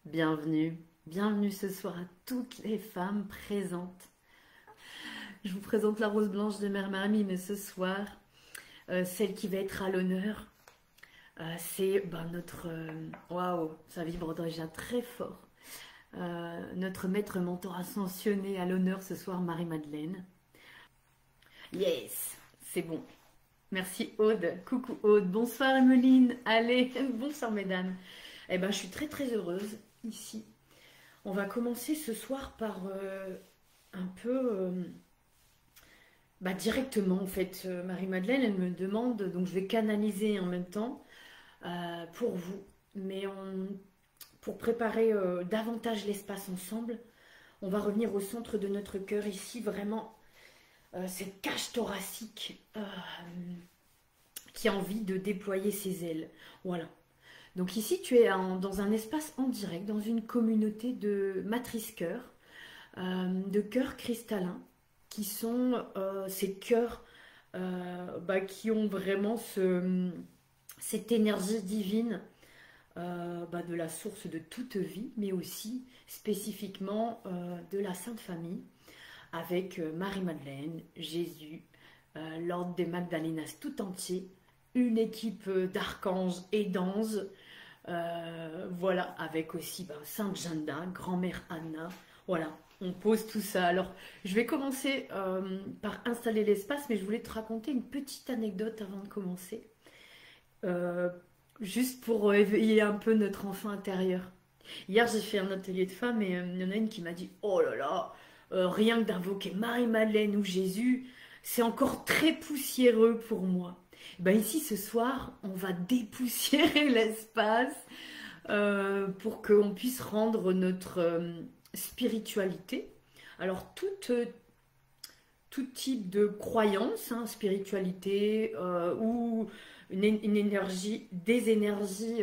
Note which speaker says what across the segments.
Speaker 1: Bienvenue, bienvenue ce soir à toutes les femmes présentes. Je vous présente la rose blanche de Mère Mamie, mais ce soir, celle qui va être à l'honneur, c'est notre... Waouh, ça vibre déjà très fort. Notre maître mentor ascensionné à l'honneur ce soir, Marie-Madeleine. Yes, c'est bon. Merci Aude. Coucou Aude. Bonsoir Emeline. Allez, bonsoir mesdames. Eh ben, je suis très très heureuse ici. On va commencer ce soir par un peu directement en fait. Marie-Madeleine, elle me demande, donc je vais canaliser en même temps pour vous. Mais pour préparer davantage l'espace ensemble, on va revenir au centre de notre cœur ici, vraiment cette cage thoracique qui a envie de déployer ses ailes. Voilà. Donc ici, tu es dans un espace en direct, dans une communauté de matrices cœurs, de cœurs cristallins, qui sont ces cœurs qui ont vraiment cette énergie divine de la source de toute vie, mais aussi spécifiquement de la Sainte Famille, avec Marie-Madeleine, Jésus, l'ordre des Magdalenas tout entier, une équipe d'archanges et d'anges, voilà, avec aussi Sainte Jeanne d'Arc, grand-mère Anna, voilà, on pose tout ça. Alors, je vais commencer par installer l'espace, mais je voulais te raconter une petite anecdote avant de commencer, euh, juste pour éveiller un peu notre enfant intérieur. Hier, j'ai fait un atelier de femmes et il y en a une qui m'a dit: oh là là, rien que d'invoquer Marie-Madeleine ou Jésus, c'est encore très poussiéreux pour moi. Ben ici, ce soir, on va dépoussiérer l'espace pour qu'on puisse rendre notre spiritualité. Alors, tout type de croyance, hein, spiritualité ou une énergie, des énergies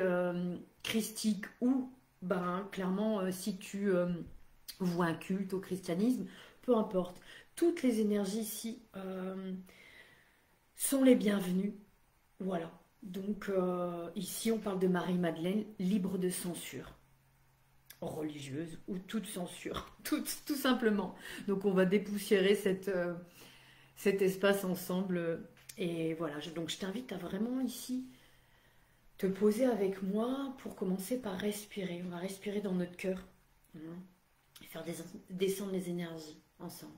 Speaker 1: christiques ou clairement si tu vois un culte au christianisme, peu importe. Toutes les énergies ici sont les bienvenues. Voilà. Donc ici on parle de Marie-Madeleine libre de censure religieuse ou toute censure, tout simplement. Donc on va dépoussiérer cet espace ensemble. Et voilà, donc je t'invite à vraiment ici te poser avec moi pour commencer par respirer. On va respirer dans notre cœur, hein, et faire descendre les énergies ensemble.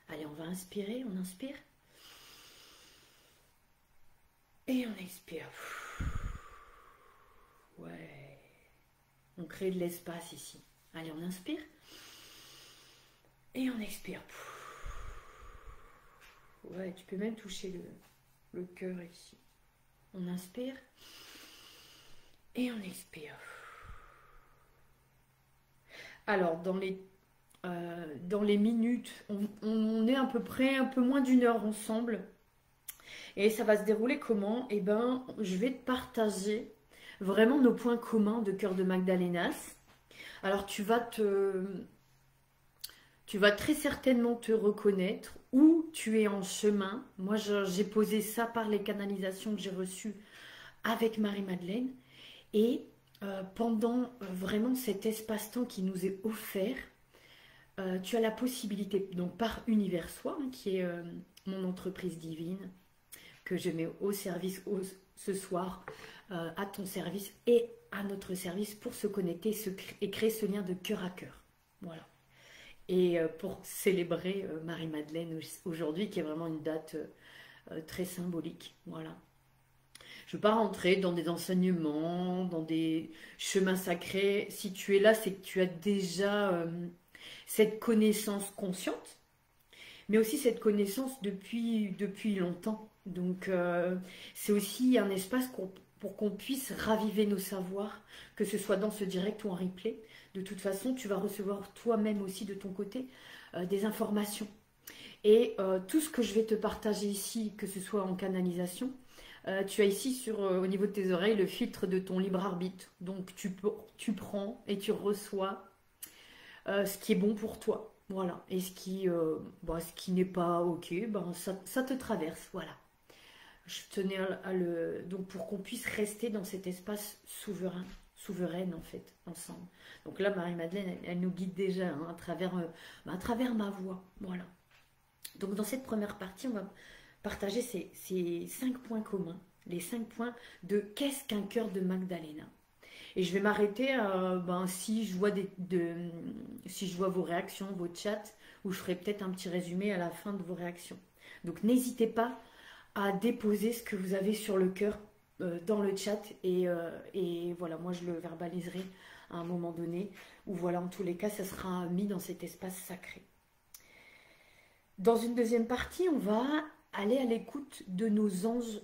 Speaker 1: Allez, on va inspirer, on inspire. Et on expire. Ouais. On crée de l'espace ici. Allez, on inspire. Et on expire. Ouais, tu peux même toucher le cœur ici. On inspire. Et on expire. Alors, dans les minutes, on est à peu près un peu moins d'une heure ensemble. Et ça va se dérouler comment? Eh ben, je vais te partager vraiment nos points communs de Cœur de Magdalenas. Alors, tu vas très certainement te reconnaître où tu es en chemin. Moi, j'ai posé ça par les canalisations que j'ai reçues avec Marie-Madeleine. Et pendant vraiment cet espace-temps qui nous est offert, tu as la possibilité, donc par Univers Soi, hein, qui est mon entreprise divine, que je mets au service ce soir, à ton service et à notre service pour se connecter et créer ce lien de cœur à cœur. Voilà. Et pour célébrer Marie-Madeleine aujourd'hui, qui est vraiment une date très symbolique. Voilà. Je ne veux pas rentrer dans des enseignements, dans des chemins sacrés. Si tu es là, c'est que tu as déjà cette connaissance consciente, mais aussi cette connaissance depuis longtemps. Donc c'est aussi un espace pour qu'on puisse raviver nos savoirs, que ce soit dans ce direct ou en replay. De toute façon, tu vas recevoir toi-même aussi de ton côté des informations. Et tout ce que je vais te partager ici, que ce soit en canalisation, tu as ici au niveau de tes oreilles le filtre de ton libre arbitre. Donc tu prends et tu reçois ce qui est bon pour toi. Voilà. Et ce qui n'est pas ok, ça te traverse. Voilà. Je tenais donc pour qu'on puisse rester dans cet espace souverain, souveraine en fait, ensemble. Donc là, Marie-Madeleine, elle nous guide déjà hein, à travers ma voix. Voilà. Donc dans cette première partie, on va partager ces 5 points communs, les 5 points de qu'est-ce qu'un cœur de Magdalena. Et je vais m'arrêter si je vois si je vois vos réactions, vos chats, ou je ferai peut-être un petit résumé à la fin de vos réactions. Donc n'hésitez pas à déposer ce que vous avez sur le cœur dans le chat et voilà, moi je le verbaliserai à un moment donné, ou voilà, en tous les cas, ça sera mis dans cet espace sacré. Dans une deuxième partie, on va aller à l'écoute de nos anges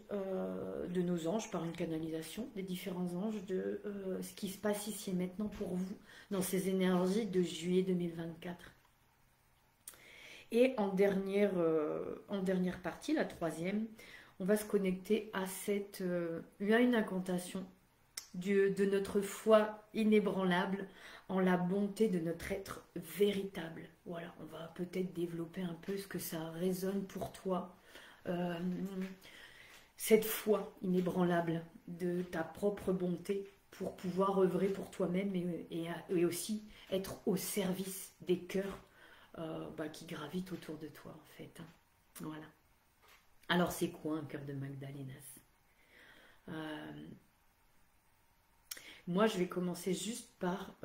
Speaker 1: par une canalisation, des différents anges, de ce qui se passe ici et maintenant pour vous, dans ces énergies de juillet 2024. Et en dernière partie, la troisième, on va se connecter à une incantation de notre foi inébranlable en la bonté de notre être véritable. Voilà, on va peut-être développer un peu ce que ça résonne pour toi. Cette foi inébranlable de ta propre bonté pour pouvoir œuvrer pour toi-même et aussi être au service des cœurs qui gravitent autour de toi en fait. Hein. Voilà. Alors c'est quoi un cœur de Magdalenas? Moi je vais commencer juste par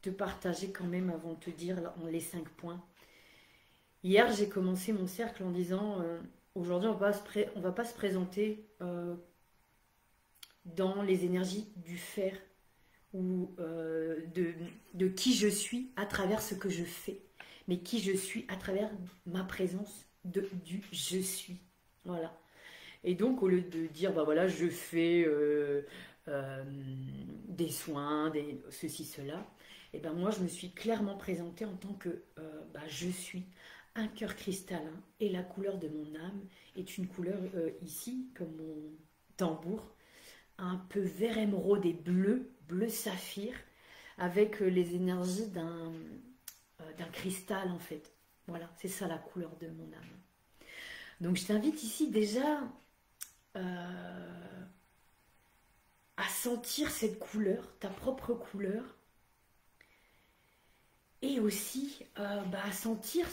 Speaker 1: te partager quand même avant de te dire les 5 points. Hier j'ai commencé mon cercle en disant aujourd'hui on va pas se présenter dans les énergies du faire ou de qui je suis à travers ce que je fais, mais qui je suis à travers ma présence du je suis. Voilà. Et donc au lieu de dire bah voilà je fais des soins, ceci, cela, et ben moi je me suis clairement présentée en tant que je suis un cœur cristallin et la couleur de mon âme est une couleur ici comme mon tambour, un peu vert émeraude et bleu saphir, avec les énergies d'un cristal en fait. Voilà, c'est ça la couleur de mon âme. Donc je t'invite ici déjà à sentir cette couleur, ta propre couleur, et aussi à sentir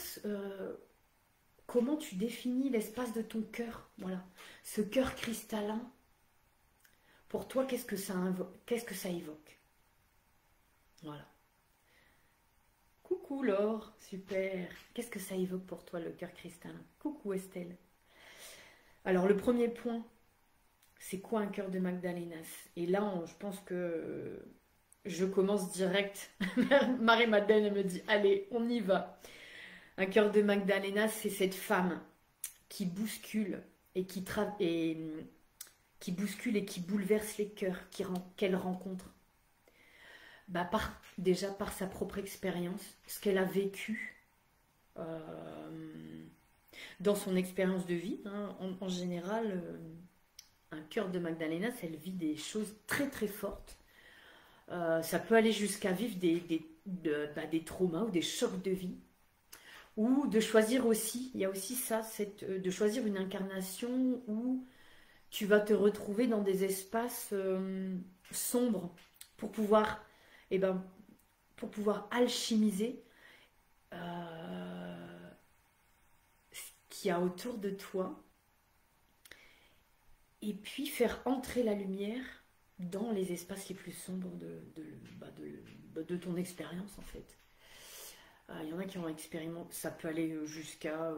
Speaker 1: comment tu définis l'espace de ton cœur. Voilà, ce cœur cristallin. Pour toi, qu'est-ce que ça évoque? Voilà. Coucou Laure, super. Qu'est-ce que ça évoque pour toi le cœur cristallin? Coucou Estelle. Alors le premier point, c'est quoi un cœur de Magdalenas? Et là, je pense que je commence direct. Marie-Madeleine, elle me dit, allez, on y va. Un cœur de Magdalenas, c'est cette femme qui bouscule et qui bouscule et qui bouleverse les cœurs qu'elle rencontre. Déjà par sa propre expérience, ce qu'elle a vécu dans son expérience de vie. Hein, en général, un cœur de Magdalenas, elle vit des choses très très fortes. Ça peut aller jusqu'à vivre des traumas ou des chocs de vie. Ou de choisir aussi, il y a aussi ça, de choisir une incarnation où tu vas te retrouver dans des espaces sombres pour pouvoir alchimiser ce qu'il y a autour de toi et puis faire entrer la lumière dans les espaces les plus sombres de ton expérience en fait. Il y en a qui ont expérimenté, ça peut aller jusqu'à...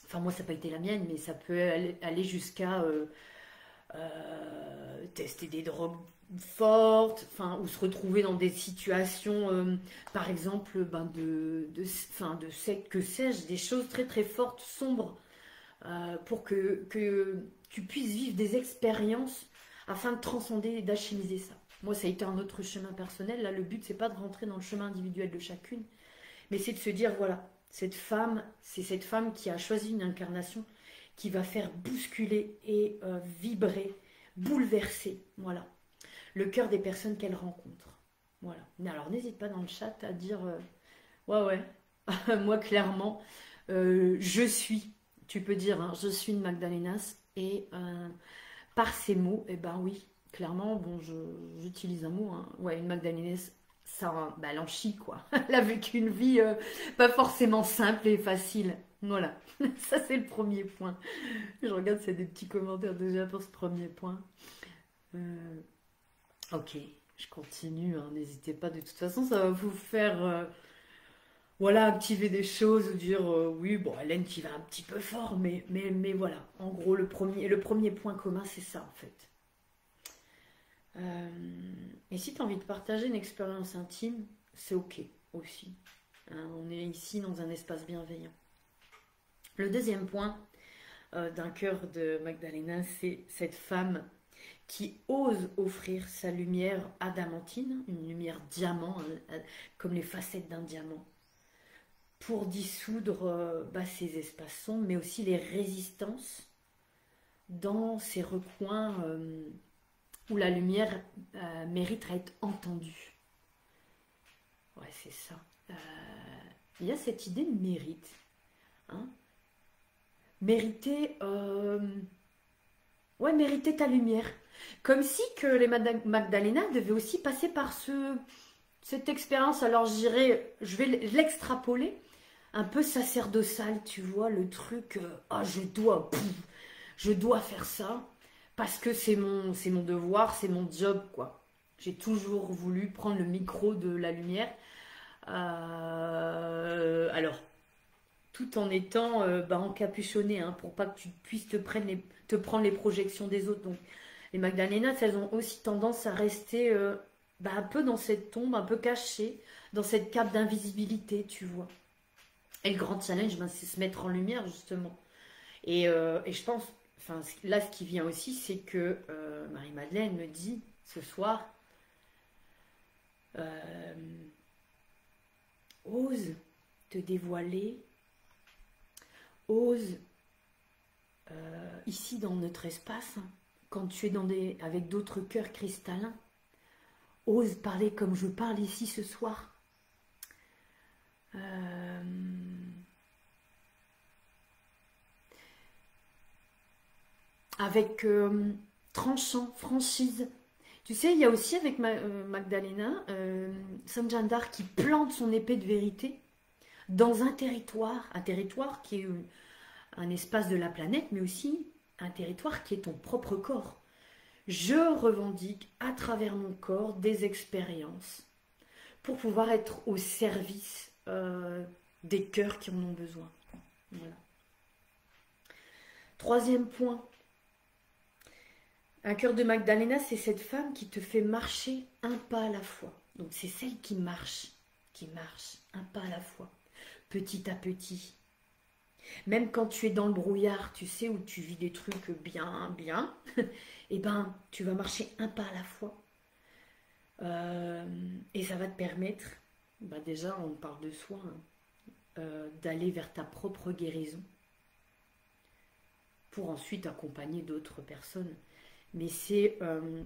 Speaker 1: Enfin moi ça n'a pas été la mienne, mais ça peut aller jusqu'à tester des drogues fortes, ou se retrouver dans des situations, par exemple, de secte, que sais-je, des choses très très fortes, sombres, pour que tu puisses vivre des expériences afin de transcender et d'alchimiser ça. Moi, ça a été un autre chemin personnel. Là, le but, c'est pas de rentrer dans le chemin individuel de chacune, mais c'est de se dire, voilà, c'est cette femme qui a choisi une incarnation qui va faire bousculer et vibrer, bouleverser, voilà, le cœur des personnes qu'elle rencontre. Voilà. Alors, n'hésite pas dans le chat à dire, ouais, moi, clairement, je suis, tu peux dire, hein, je suis une Magdalenas, et par ces mots, eh ben oui, clairement, bon, j'utilise un mot, hein. Ouais, une Magdalenaise, ça, bah, elle en chie, quoi. Elle a vécu une vie pas forcément simple et facile. Voilà, ça c'est le premier point. Je regarde s'il y a des petits commentaires déjà pour ce premier point. Euh, ok, je continue, hein, n'hésitez pas. De toute façon, ça va vous faire voilà, activer des choses, ou dire oui, bon, Hélène qui va un petit peu fort, mais voilà. En gros, le premier point commun, c'est ça en fait. Euh, et si tu as envie de partager une expérience intime, c'est ok aussi. Hein, on est ici dans un espace bienveillant. Le deuxième point d'un cœur de Magdalena, c'est cette femme qui ose offrir sa lumière adamantine, une lumière diamant, hein, comme les facettes d'un diamant, pour dissoudre bah, ces espaces sombres, mais aussi les résistances dans ces recoins où la lumière mérite à être entendue. Ouais, c'est ça. Euh, il y a cette idée de mérite. Hein. Mériter, ouais, mériter ta lumière. Comme si que les Magdalena devaient aussi passer par cette expérience. Alors je vais l'extrapoler un peu sacerdotal, tu vois, le truc, ah, je dois faire ça parce que c'est mon devoir, c'est mon job, quoi. J'ai toujours voulu prendre le micro de la lumière. Alors, tout en étant bah, encapuchonné, hein, pour pas que tu puisses te prendre les projections des autres. Donc, les Magdalenas, elles ont aussi tendance à rester bah, un peu dans cette tombe, un peu cachée, dans cette cape d'invisibilité, tu vois. Et le grand challenge, ben, c'est se mettre en lumière, justement. Et je pense, enfin, là, ce qui vient aussi, c'est que Marie-Madeleine me dit ce soir, euh, ose te dévoiler, ose, ici dans notre espace, hein, quand tu es avec d'autres cœurs cristallins, ose parler comme je parle ici ce soir. Euh, avec tranchant, franchise. Tu sais, il y a aussi avec Magdalena, Sanjandar qui plante son épée de vérité dans un territoire qui est un espace de la planète, mais aussi un territoire qui est ton propre corps. Je revendique à travers mon corps des expériences pour pouvoir être au service des cœurs qui en ont besoin. Voilà. Troisième point, un cœur de Magdalena, c'est cette femme qui te fait marcher un pas à la fois. Donc c'est celle qui marche un pas à la fois, petit à petit. Même quand tu es dans le brouillard, tu sais, où tu vis des trucs bien, et ben tu vas marcher un pas à la fois. Et ça va te permettre, bah déjà on parle de soi, hein, d'aller vers ta propre guérison, pour ensuite accompagner d'autres personnes. Mais c'est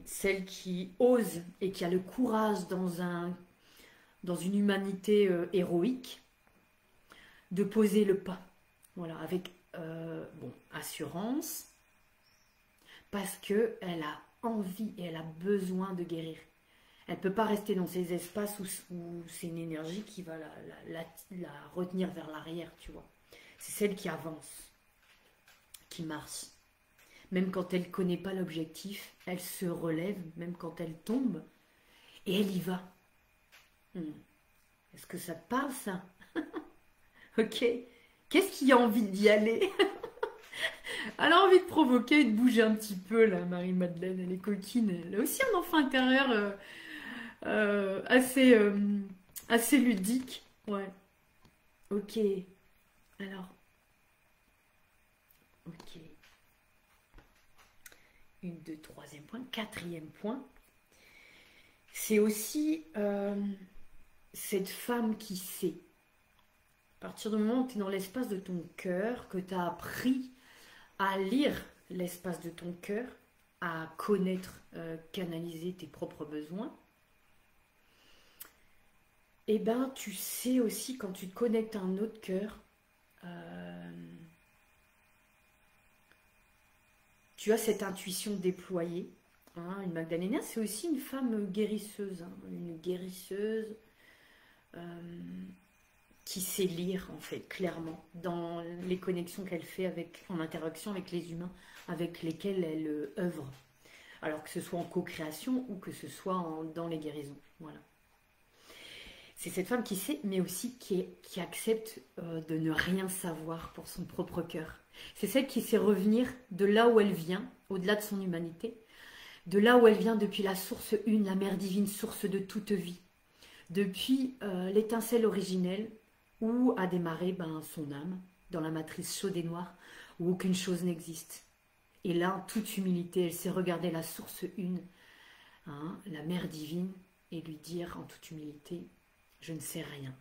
Speaker 1: celle qui ose et qui a le courage dans une humanité héroïque de poser le pas. Voilà, avec bon, assurance, parce qu'elle a envie et elle a besoin de guérir. Elle ne peut pas rester dans ces espaces où c'est une énergie qui va la retenir vers l'arrière, tu vois. C'est celle qui avance, qui marche. Même quand elle ne connaît pas l'objectif, elle se relève, même quand elle tombe, et elle y va. Est-ce que ça te parle, ça? Ok. Qu'est-ce qui a envie d'y aller? Elle a envie de provoquer et de bouger un petit peu, là, Marie-Madeleine. Elle est coquine. Elle a aussi un enfant intérieur assez ludique. Ouais. Ok. Alors. Ok. Une, deux, troisième point. Quatrième point. C'est aussi cette femme qui sait. À partir du moment où tu es dans l'espace de ton cœur, que tu as appris à lire l'espace de ton cœur, à connaître, canaliser tes propres besoins, et ben tu sais aussi quand tu te connectes à un autre cœur, tu as cette intuition déployée Hein, une Magdalena, c'est aussi une femme guérisseuse, hein, une guérisseuse qui sait lire, en fait, clairement, dans les connexions qu'elle fait avec, en interaction avec les humains avec lesquels elle œuvre. Alors que ce soit en co-création ou que ce soit dans les guérisons. Voilà. C'est cette femme qui sait, mais aussi qui accepte de ne rien savoir pour son propre cœur. C'est celle qui sait revenir de là où elle vient, au-delà de son humanité, de là où elle vient depuis la source une, la mère divine, source de toute vie, depuis l'étincelle originelle où a démarré son âme, dans la matrice chaude et noire, où aucune chose n'existe. Et là, en toute humilité, elle sait regarder la source une, hein, la mère divine, et lui dire en toute humilité, je ne sais rien.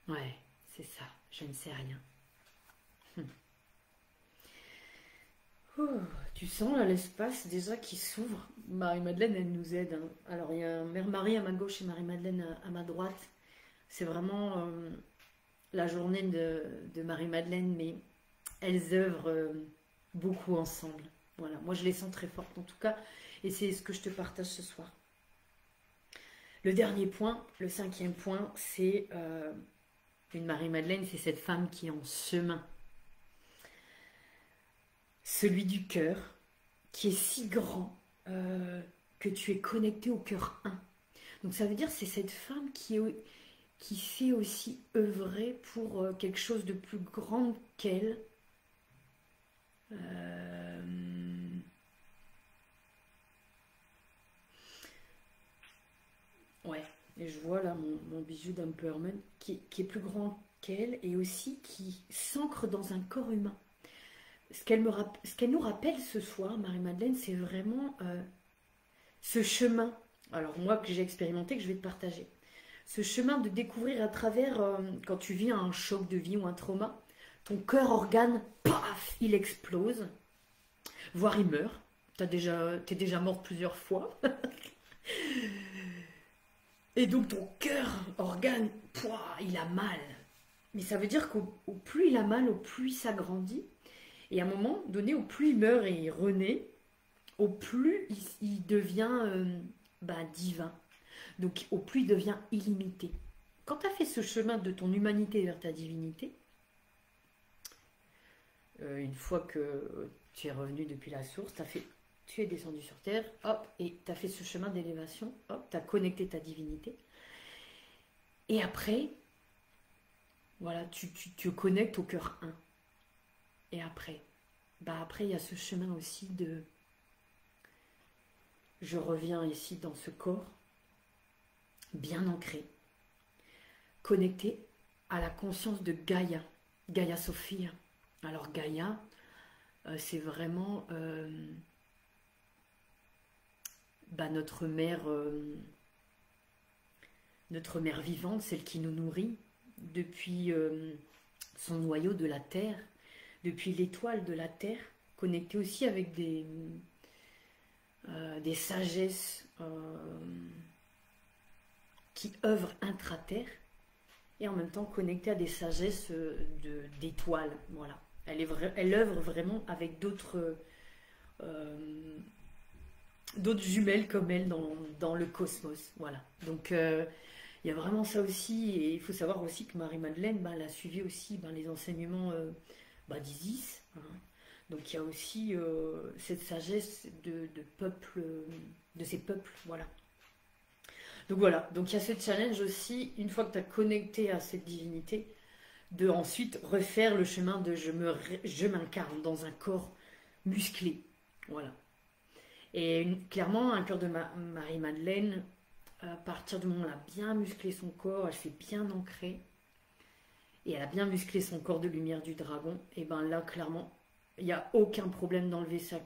Speaker 1: Ouais, c'est ça, je ne sais rien. Oh, tu sens là l'espace déjà qui s'ouvre. Marie-Madeleine, elle nous aide, hein. Alors il y a Mère Marie à ma gauche et Marie-Madeleine à ma droite. C'est vraiment la journée de Marie-Madeleine, mais elles œuvrent beaucoup ensemble. Voilà, moi je les sens très fortes en tout cas, et c'est ce que je te partage ce soir. Le dernier point, le cinquième point, c'est une Marie-Madeleine, c'est cette femme qui est en chemin. Celui du cœur, qui est si grand que tu es connecté au cœur un. Donc ça veut dire que c'est cette femme qui sait aussi œuvrer pour quelque chose de plus grand qu'elle. Ouais, et je vois là mon bijou d'Empowerment qui est plus grand qu'elle et aussi qui s'ancre dans un corps humain. Ce qu'elle nous rappelle ce soir, Marie-Madeleine, c'est vraiment ce chemin, alors moi que j'ai expérimenté, que je vais te partager. Ce chemin de découvrir à travers, quand tu vis un choc de vie ou un trauma, ton cœur organe, paf, il explose, voire il meurt. T'es déjà mort plusieurs fois. Et donc ton cœur organe, pouah, il a mal. Mais ça veut dire qu'au plus il a mal, au plus il s'agrandit. Et à un moment donné, au plus il meurt et il renaît, au plus il devient divin. Donc au plus il devient illimité. Quand tu as fait ce chemin de ton humanité vers ta divinité, une fois que tu es revenu depuis la source, tu es descendu sur terre, hop, et tu as fait ce chemin d'élévation, hop, tu as connecté ta divinité. Et après, voilà, tu te connectes au cœur 1. Et après, après il y a ce chemin aussi de je reviens ici dans ce corps, bien ancré, connecté à la conscience de Gaïa, Gaïa Sophia. Alors Gaïa, c'est vraiment notre mère vivante, celle qui nous nourrit depuis son noyau de la terre, depuis l'étoile de la terre, connectée aussi avec des sagesses qui œuvrent intra-terre et en même temps connectée à des sagesses d'étoiles. Voilà. Elle œuvre vraiment avec d'autres jumelles comme elle dans le cosmos. Voilà. Donc il y a vraiment ça aussi, et il faut savoir aussi que Marie-Madeleine, elle a suivi aussi les enseignements d'Isis. Hein. Donc il y a aussi cette sagesse de peuple, de ces peuples, voilà. Donc voilà, donc il y a ce challenge aussi, une fois que tu as connecté à cette divinité, de ensuite refaire le chemin de je m'incarne dans un corps musclé. Voilà. Et clairement, un cœur de Marie-Madeleine, à partir du moment où elle a bien musclé son corps, elle s'est bien ancrée, et elle a bien musclé son corps de lumière du dragon, et là, clairement, il n'y a aucun problème d'enlever sa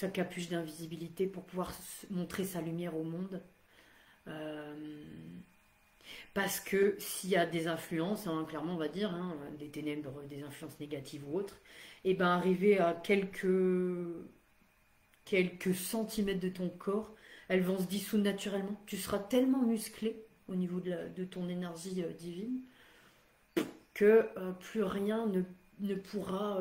Speaker 1: capuche d'invisibilité pour pouvoir montrer sa lumière au monde. Parce que s'il y a des influences, hein, clairement on va dire, hein, des ténèbres, des influences négatives ou autres, et arriver à quelques centimètres de ton corps, elles vont se dissoudre naturellement. Tu seras tellement musclé au niveau de ton énergie divine que plus rien ne pourra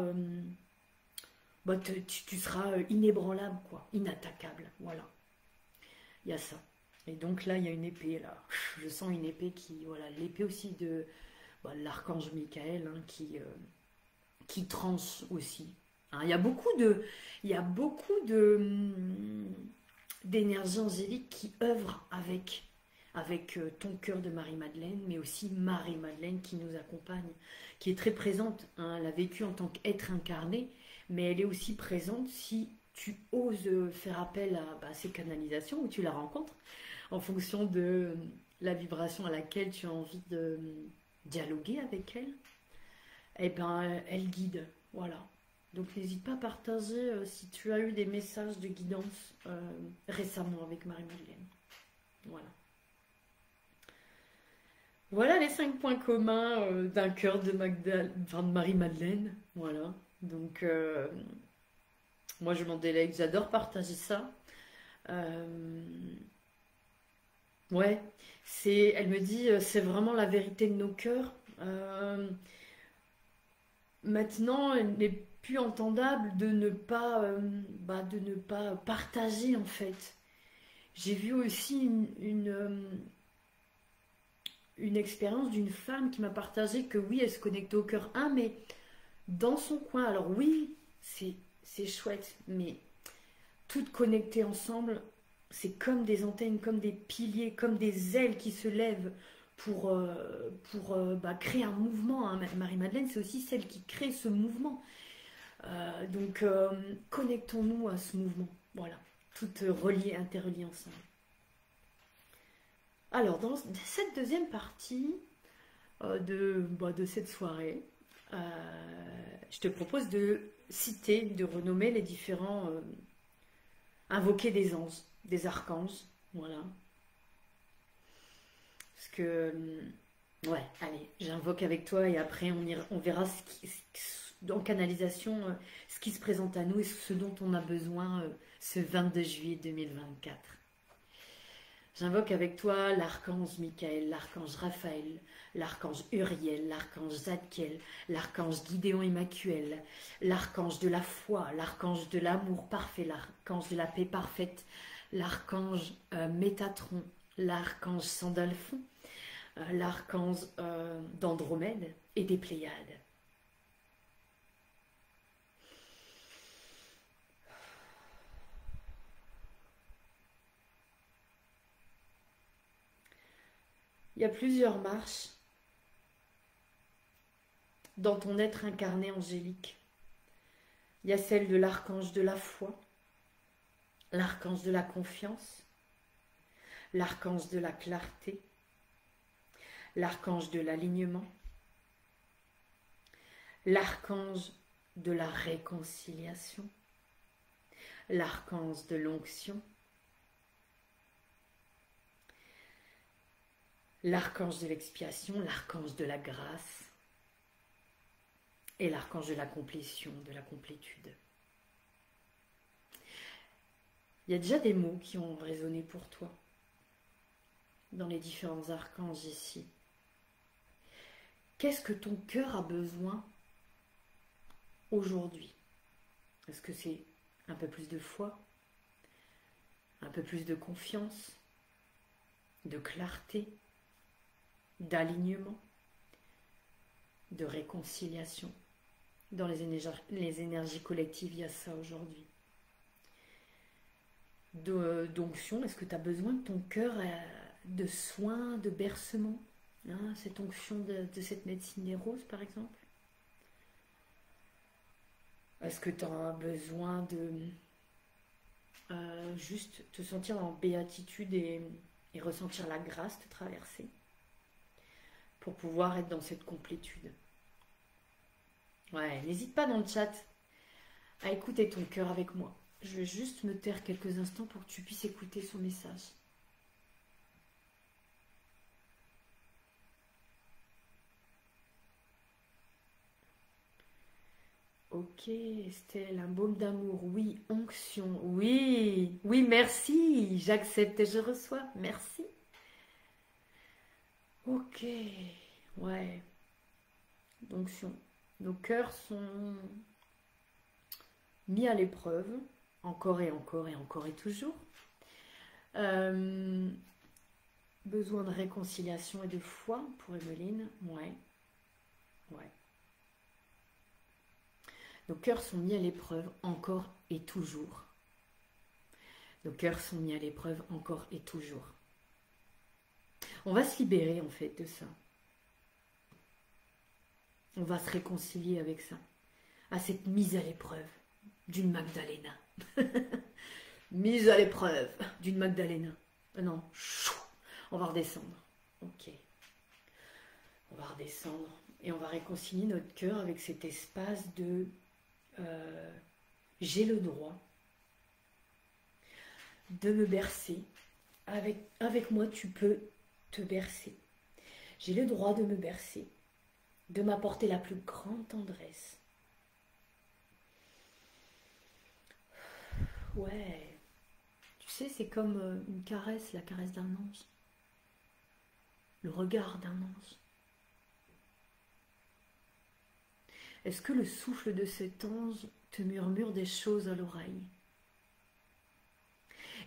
Speaker 1: bah, tu seras inébranlable, quoi, inattaquable, voilà. Il y a ça. Et donc là, il y a une épée, là. Je sens une épée qui, voilà, l'épée aussi de bah, l'archange Michael, hein, qui tranche aussi. Hein, il y a beaucoup d'énergie angélique qui œuvre avec ton cœur de Marie-Madeleine, mais aussi Marie-Madeleine qui nous accompagne, qui est très présente. Hein, elle a vécu en tant qu'être incarné, mais elle est aussi présente si tu oses faire appel à bah, ces canalisations où tu la rencontres en fonction de la vibration à laquelle tu as envie de dialoguer avec elle. Eh ben, elle guide. Voilà. Donc n'hésite pas à partager si tu as eu des messages de guidance récemment avec Marie-Madeleine. Voilà. Voilà les 5 points communs d'un cœur de, enfin, de Marie-Madeleine. Voilà. Donc moi je m'en délègue, j'adore partager ça. Euh, ouais, elle me dit, c'est vraiment la vérité de nos cœurs. Maintenant, il n'est plus entendable de ne pas partager en fait. J'ai vu aussi une expérience d'une femme qui m'a partagé que oui, elle se connectait au cœur 1, mais dans son coin. Alors oui, c'est chouette, mais toutes connectées ensemble, c'est comme des antennes, comme des piliers, comme des ailes qui se lèvent pour bah, créer un mouvement. Hein. Marie-Madeleine, c'est aussi celle qui crée ce mouvement. Donc, connectons-nous à ce mouvement. Voilà, toutes reliées, interreliées ensemble. Alors, dans cette deuxième partie de cette soirée, je te propose de citer, de renommer les différents invoquer des anges, des archanges, voilà. Parce que, ouais, allez, j'invoque avec toi et après on verra en canalisation ce qui se présente à nous et ce dont on a besoin ce 22 juillet 2024. J'invoque avec toi l'archange Michael, l'archange Raphaël, l'archange Uriel, l'archange Zadkiel, l'archange Gideon Immacuel, l'archange de la foi, l'archange de l'amour parfait, l'archange de la paix parfaite, l'archange Métatron, l'archange Sandalphon, l'archange d'Andromède et des Pléiades. Il y a plusieurs marches dans ton être incarné angélique. Il y a celle de l'archange de la foi, l'archange de la confiance, l'archange de la clarté, l'archange de l'alignement, l'archange de la réconciliation, l'archange de l'onction, l'archange de l'expiation, l'archange de la grâce et l'archange de la complétion, de la complétude. Il y a déjà des mots qui ont résonné pour toi dans les différents archanges ici. Qu'est-ce que ton cœur a besoin aujourd'hui? Est-ce que c'est un peu plus de foi, un peu plus de confiance, de clarté, d'alignement, de réconciliation? Dans les énergies collectives, il y a ça aujourd'hui. D'onction, est-ce que tu as besoin de ton cœur de soins, de bercement, hein, cette onction de cette médecine des roses par exemple? Est-ce que tu as besoin de juste te sentir en béatitude et ressentir la grâce te traverser pour pouvoir être dans cette complétude? Ouais, n'hésite pas dans le chat à écouter ton cœur avec moi. Je vais juste me taire quelques instants pour que tu puisses écouter son message. Ok, Estelle, un baume d'amour, oui, onction, oui, oui, merci, j'accepte et je reçois, merci. Ok, ouais, onction. Nos cœurs sont mis à l'épreuve, encore et encore et encore et toujours. Besoin de réconciliation et de foi pour Emeline. Ouais. Ouais. Nos cœurs sont mis à l'épreuve encore et toujours. Nos cœurs sont mis à l'épreuve encore et toujours. On va se libérer en fait de ça. On va se réconcilier avec ça. À cette mise à l'épreuve d'une Magdalena. Mise à l'épreuve d'une Magdalena. Non, on va redescendre. Ok. On va redescendre et on va réconcilier notre cœur avec cet espace de j'ai le droit de me bercer. Avec moi, tu peux te bercer. J'ai le droit de me bercer, de m'apporter la plus grande tendresse. Ouais. Tu sais, c'est comme une caresse, la caresse d'un ange. Le regard d'un ange. Est-ce que le souffle de cet ange te murmure des choses à l'oreille?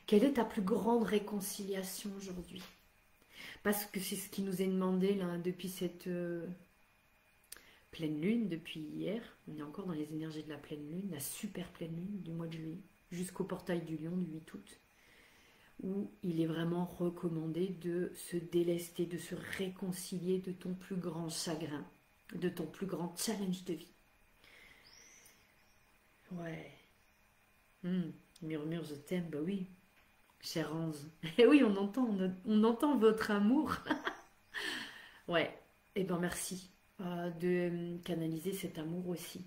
Speaker 1: Quelle est ta plus grande réconciliation aujourd'hui? Parce que c'est ce qui nous est demandé là, depuis cette pleine lune, depuis hier. On est encore dans les énergies de la pleine lune, la super pleine lune du mois de juillet, jusqu'au portail du lion du 8 août, où il est vraiment recommandé de se délester, de se réconcilier de ton plus grand chagrin, de ton plus grand challenge de vie. Ouais. Murmure, je t'aime, bah oui. Chère Ange. Eh oui, on entend votre amour. Ouais. Eh ben merci de canaliser cet amour aussi.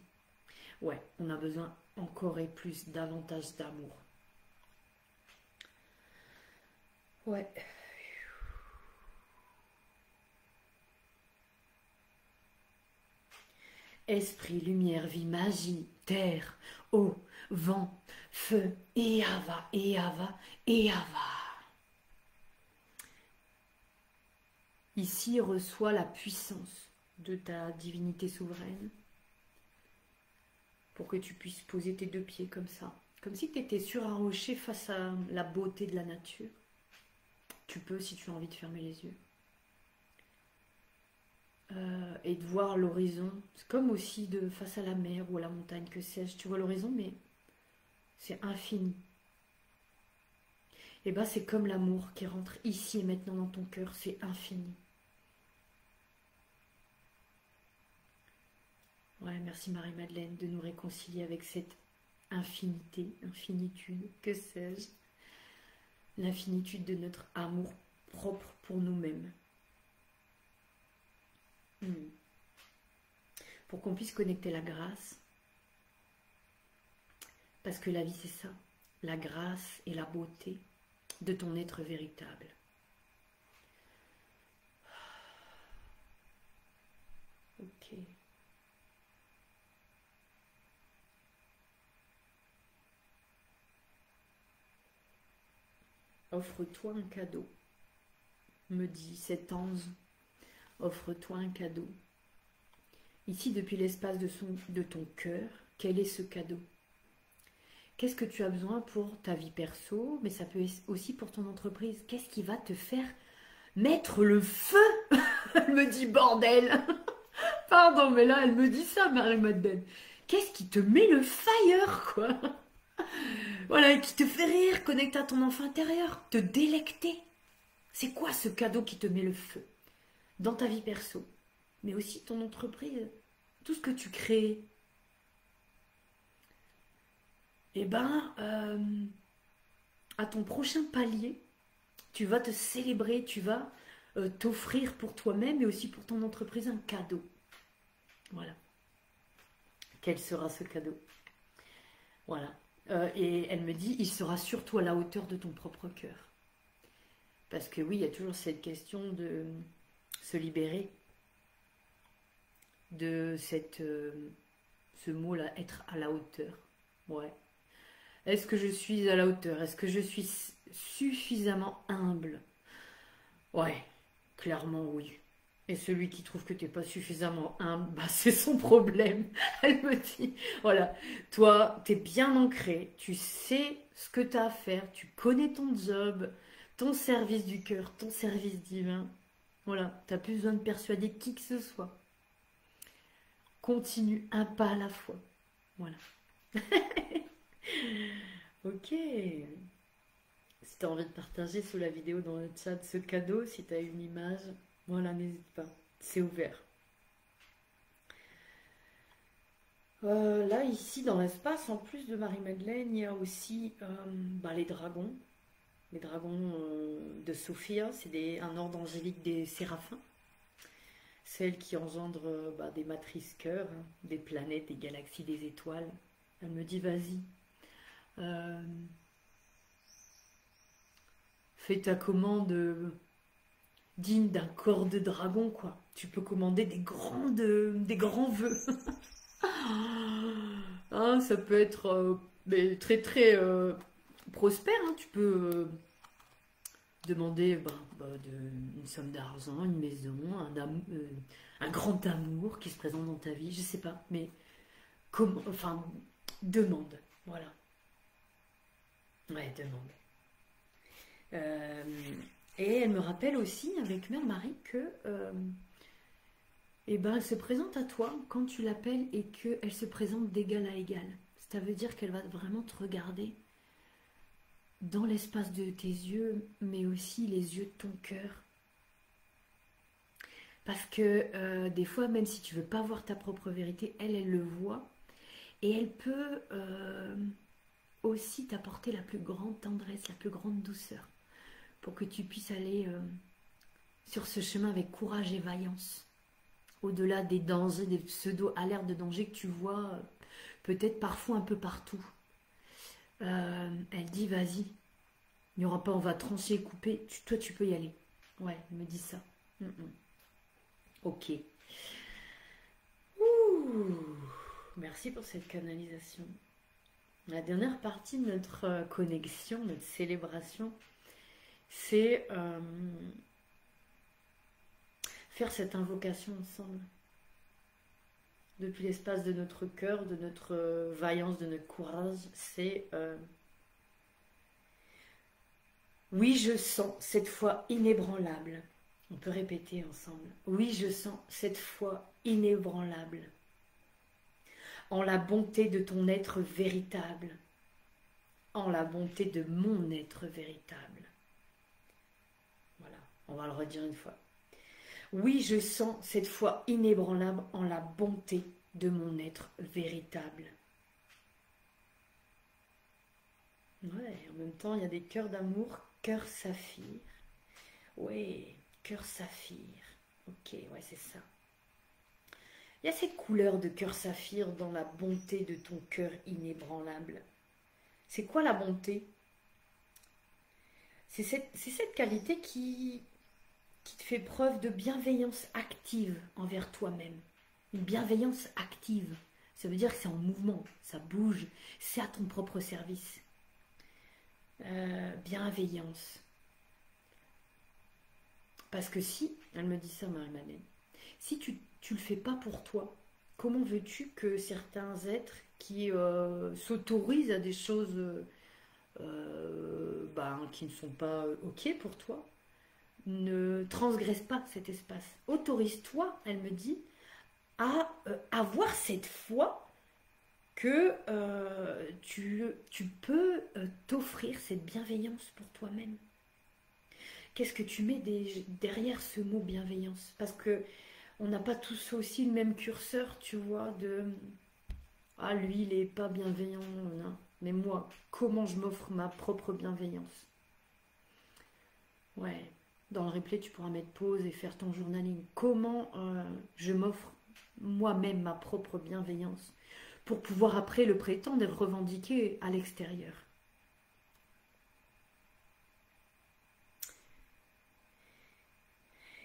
Speaker 1: Ouais, on a besoin encore et plus, davantage d'amour. Ouais. Esprit, lumière, vie, magie, terre, eau, vent, feu, et Ava, et Ava, et Ava. Ici, reçois la puissance de ta divinité souveraine pour que tu puisses poser tes deux pieds comme ça. Comme si tu étais sur un rocher face à la beauté de la nature. Tu peux si tu as envie de fermer les yeux. Et de voir l'horizon. C'est comme aussi de face à la mer ou à la montagne, que sais-je. Tu vois l'horizon, mais c'est infini. Et bien c'est comme l'amour qui rentre ici et maintenant dans ton cœur, c'est infini. Ouais, merci Marie-Madeleine de nous réconcilier avec cette infinité, infinitude, que sais-je. L'infinitude de notre amour propre pour nous-mêmes. Pour qu'on puisse connecter la grâce. Parce que la vie c'est ça, la grâce et la beauté de ton être véritable. Ok. Offre-toi un cadeau, me dit cet ange. Offre-toi un cadeau. Ici, depuis l'espace de ton cœur, quel est ce cadeau? Qu'est-ce que tu as besoin pour ta vie perso, mais ça peut être aussi pour ton entreprise? Qu'est-ce qui va te faire mettre le feu? Elle me dit bordel. Pardon, mais là, elle me dit ça, Marie-Madeleine. Qu'est-ce qui te met le fire, quoi? Voilà, qui te fait rire, connecter à ton enfant intérieur, te délecter. C'est quoi ce cadeau qui te met le feu? Dans ta vie perso, mais aussi ton entreprise, tout ce que tu crées. Eh ben, à ton prochain palier, tu vas te célébrer, tu vas t'offrir pour toi-même et aussi pour ton entreprise un cadeau. Voilà. Quel sera ce cadeau? Voilà. Et elle me dit, il sera surtout à la hauteur de ton propre cœur. Parce que oui, il y a toujours cette question de se libérer de ce mot-là, être à la hauteur. Ouais. Est-ce que je suis à la hauteur? Est-ce que je suis suffisamment humble? Ouais, clairement oui. Et celui qui trouve que tu n'es pas suffisamment humble, bah, c'est son problème. Elle me dit, voilà, toi, tu es bien ancré, tu sais ce que tu as à faire, tu connais ton job, ton service du cœur, ton service divin. Voilà, tu n'as plus besoin de persuader qui que ce soit. Continue un pas à la fois. Voilà. Ok. Si tu as envie de partager sous la vidéo dans le chat ce cadeau, si tu as une image, voilà, n'hésite pas. C'est ouvert. Là, ici, dans l'espace, en plus de Marie-Madeleine, il y a aussi bah, les dragons. Les dragons de Sophia, c'est un ordre angélique des séraphins. Celles qui engendrent bah, des matrices cœurs, hein, des planètes, des galaxies, des étoiles. Elle me dit, vas-y, euh, fais ta commande digne d'un corps de dragon, quoi. Tu peux commander des grands vœux. Hein, ça peut être mais très très prospère. Hein. Tu peux demander une somme d'argent, une maison, un grand amour qui se présente dans ta vie, je sais pas, mais enfin, demande, voilà. Ouais, demande. Euh, et elle me rappelle aussi, avec Mère Marie, que eh ben, elle se présente à toi quand tu l'appelles et qu'elle se présente d'égal à égal. Ça veut dire qu'elle va vraiment te regarder dans l'espace de tes yeux, mais aussi les yeux de ton cœur. Parce que des fois, même si tu veux pas voir ta propre vérité, elle le voit. Et elle peut aussi t'apporter la plus grande tendresse, la plus grande douceur, pour que tu puisses aller sur ce chemin avec courage et vaillance. Au-delà des dangers, des pseudo-alertes de danger que tu vois peut-être parfois un peu partout. Elle dit, vas-y, il n'y aura pas, on va trancher, couper, toi tu peux y aller. Ouais, elle me dit ça. Ok. Ouh, merci pour cette canalisation. La dernière partie de notre connexion, notre célébration, c'est faire cette invocation ensemble. Depuis l'espace de notre cœur, de notre vaillance, de notre courage, c'est oui, je sens cette foi inébranlable. On peut répéter ensemble. Oui, je sens cette foi inébranlable en la bonté de ton être véritable, en la bonté de mon être véritable. Voilà, on va le redire une fois. Oui, je sens cette foi inébranlable en la bonté de mon être véritable. Ouais, en même temps, il y a des cœurs d'amour, cœur saphir. Ouais, cœur saphir. Ok, ouais, c'est ça. Il y a cette couleur de cœur saphir dans la bonté de ton cœur inébranlable. C'est quoi la bonté? C'est cette qualité qui te fait preuve de bienveillance active envers toi-même. Une bienveillance active. Ça veut dire que c'est en mouvement, ça bouge, c'est à ton propre service. Bienveillance. Parce que si, elle me dit ça, Marie-Madeleine, si tu le fais pas pour toi, comment veux-tu que certains êtres qui s'autorisent à des choses qui ne sont pas ok pour toi, ne transgressent pas cet espace. Autorise-toi, elle me dit, à avoir cette foi que tu peux t'offrir cette bienveillance pour toi-même. Qu'est-ce que tu mets derrière ce mot bienveillance? Parce que on n'a pas tous aussi le même curseur, tu vois, de ah lui il est pas bienveillant, non. Mais moi, comment je m'offre ma propre bienveillance? Ouais, dans le replay tu pourras mettre pause et faire ton journaling. Comment je m'offre moi-même ma propre bienveillance pour pouvoir après le prétendre et le revendiquer à l'extérieur.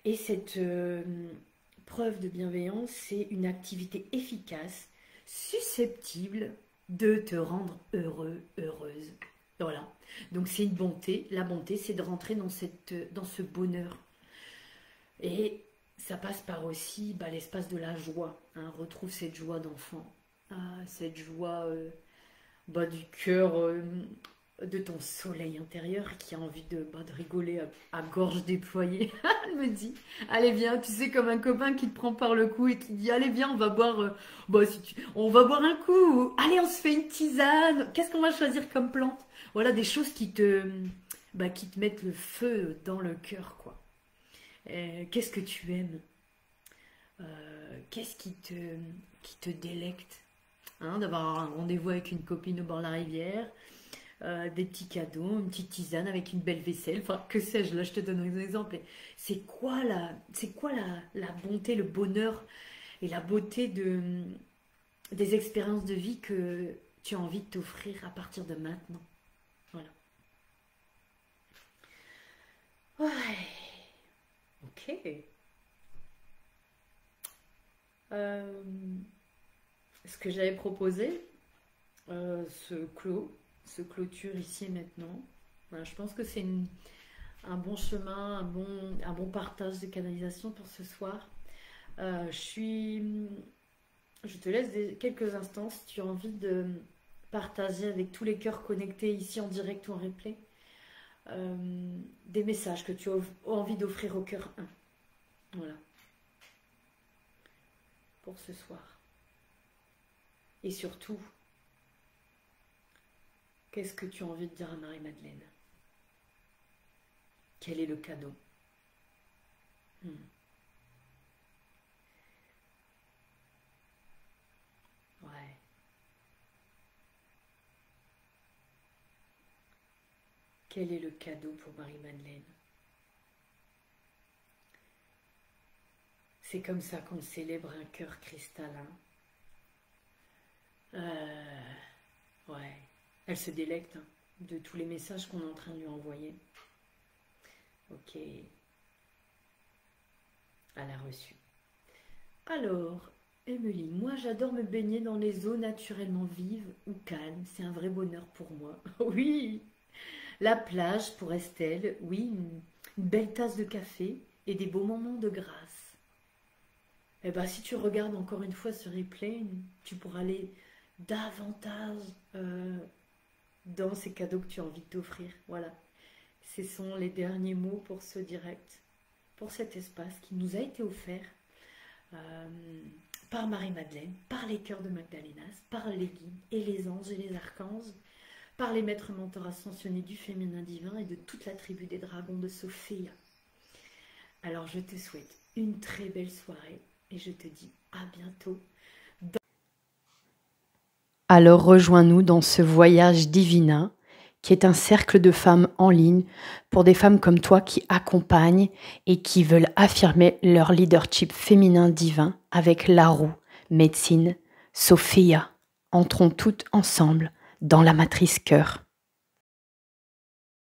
Speaker 1: Et cette preuve de bienveillance, c'est une activité efficace, susceptible de te rendre heureux, heureuse. Voilà. Donc c'est une bonté. La bonté, c'est de rentrer dans ce bonheur. Et ça passe par aussi l'espace de la joie. Hein. Retrouve cette joie d'enfant, cette joie du cœur, de ton soleil intérieur qui a envie de rigoler à gorge déployée. Elle me dit, allez viens, tu sais, comme un copain qui te prend par le cou et qui dit, allez viens, on va boire, on va boire un coup, allez, on se fait une tisane, qu'est-ce qu'on va choisir comme plante? Voilà, des choses qui te mettent le feu dans le cœur, quoi. Qu'est-ce que tu aimes? Qu'est-ce qui te délecte? Hein, d'avoir un rendez-vous avec une copine au bord de la rivière, des petits cadeaux, une petite tisane avec une belle vaisselle, enfin que sais-je, là je te donne un exemple. Et c'est quoi la bonté, le bonheur et la beauté des expériences de vie que tu as envie de t'offrir à partir de maintenant. Voilà. Ouais, ok. Euh, Ce que j'avais proposé se clôture ici et maintenant. Voilà, je pense que c'est un bon chemin, un bon partage de canalisation pour ce soir. Je te laisse quelques instants si tu as envie de partager avec tous les cœurs connectés ici en direct ou en replay des messages que tu as envie d'offrir au cœur 1. Voilà, pour ce soir. Et surtout, qu'est-ce que tu as envie de dire à Marie-Madeleine? Quel est le cadeau? Ouais. Quel est le cadeau pour Marie-Madeleine? C'est comme ça qu'on célèbre un cœur cristallin. Ouais. Elle se délecte de tous les messages qu'on est en train de lui envoyer. Ok. Elle a reçu. Alors, Emily, moi j'adore me baigner dans les eaux naturellement vives ou calmes. C'est un vrai bonheur pour moi. Oui. La plage pour Estelle. Oui, une belle tasse de café et des beaux moments de grâce. Eh bien, si tu regardes encore une fois ce replay, tu pourras aller davantage dans ces cadeaux que tu as envie de t'offrir. Voilà. Ce sont les derniers mots pour ce direct, pour cet espace qui nous a été offert par Marie-Madeleine, par les cœurs de Magdalenas, par les guides et les anges et les archanges, par les maîtres mentors ascensionnés du féminin divin et de toute la tribu des dragons de Sophia. Alors je te souhaite une très belle soirée et je te dis à bientôt. Alors rejoins-nous dans ce voyage divin qui est un cercle de femmes en ligne pour des femmes comme toi qui accompagnent et qui veulent affirmer leur leadership féminin divin avec la roue, médecine, Sophia. Entrons toutes ensemble dans la matrice cœur.